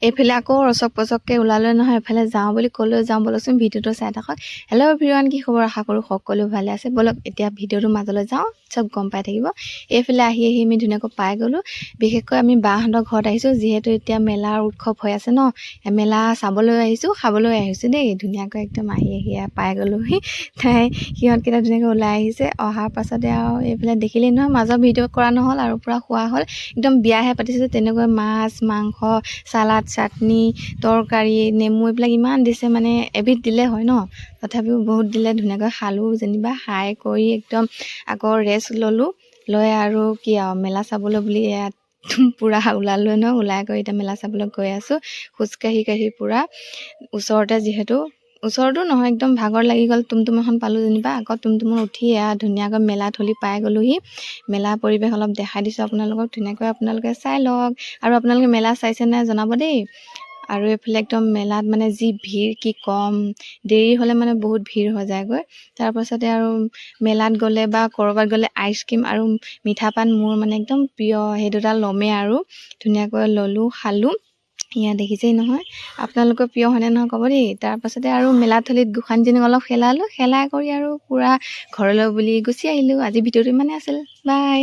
এইফালে আকৌ ৰচক পচককৈ ওলালৈ নহয়, এফালে যাওঁ বুলি ক'লেও যাওঁ, ব'লকচোন ভিডিঅ'টো চাই থাকক। হেল্ল' এভৰিৱান, কি খবৰ? আশা কৰোঁ সকলো ভালে আছে। ব'লক এতিয়া ভিডিঅ'টোৰ মাজলৈ যাওঁ, চব গম পাই থাকিব। এইফালে আহি আমি ধুনীয়াকৈ পাই গ'লোঁ। বিশেষকৈ আমি বাহঁতৰ ঘৰত আহিছোঁ, যিহেতু এতিয়া মেলাৰ উৎসৱ হৈ আছে ন, মেলা চাবলৈ আহিছোঁ, খাবলৈ আহিছোঁ দেই। ধুনীয়াকৈ একদম আহি পাই গ'লোহি। তাই সিহঁতকেইটা ধুনীয়াকৈ ওলাই আহিছে। অহাৰ পাছতে আৰু এইফালে দেখিলেই নহয়, মাজৰ ভিডিঅ' কৰা নহ'ল আৰু পূৰা খোৱা হ'ল। একদম বিয়াহে পাতিছে, তেনেকৈ মাছ, মাংস, চালাড, চাটনি, তৰকাৰী, নেমু এইবিলাক ইমান দিছে, মানে এবিধ দিলে হয় ন, তথাপিও বহুত দিলে। ধুনীয়াকৈ খালোঁ যেনিবা, খাই কৰি একদম আকৌ ৰেষ্ট ল'লোঁ। লৈ আৰু কি আৰু মেলা চাবলৈ বুলি ইয়াত পূৰা ওলালোঁ ন, ওলাই কৰি এতিয়া মেলা চাবলৈ গৈ আছোঁ। খোজকাঢ়ি পূৰা ওচৰতে, যিহেতু ওচৰতো নহয়, একদম ভাগৰ লাগি গ'ল। টুমটুম এখন পালোঁ যেনিবা, আকৌ টুমটুমত উঠি ধুনীয়াকৈ মেলা থলী পাই গ'লোহি। মেলা পৰিৱেশ অলপ দেখাই দিছোঁ আপোনালোকক, ধুনীয়াকৈ আপোনালোকে চাই লওক। আৰু আপোনালোকে মেলা চাইছে নাই জনাব দেই। আৰু এইফালে একদম মেলাত মানে যি ভিৰ, কি কম, দেৰি হ'লে মানে বহুত ভিৰ হৈ যায়গৈ। তাৰপাছতে আৰু মেলাত গ'লে বা ক'ৰবাত গ'লে আইচক্ৰীম আৰু মিঠা পান মোৰ মানে একদম প্ৰিয়, সেই দুটা ল'মেই আৰু ধুনীয়াকৈ ল'লোঁ, খালোঁ। ইয়াত দেখিছেই নহয়, আপোনালোকৰ প্ৰিয় হয়নে নহয় ক'ব দেই। তাৰপাছতে আৰু মেলাথলীত গোসাঁনীজনীক অলপ খেলাই কৰি আৰু পূৰা ঘৰলৈ বুলি গুচি আহিলোঁ। আজি ভিডিঅ'টো ইমানেই আছিল, বাই।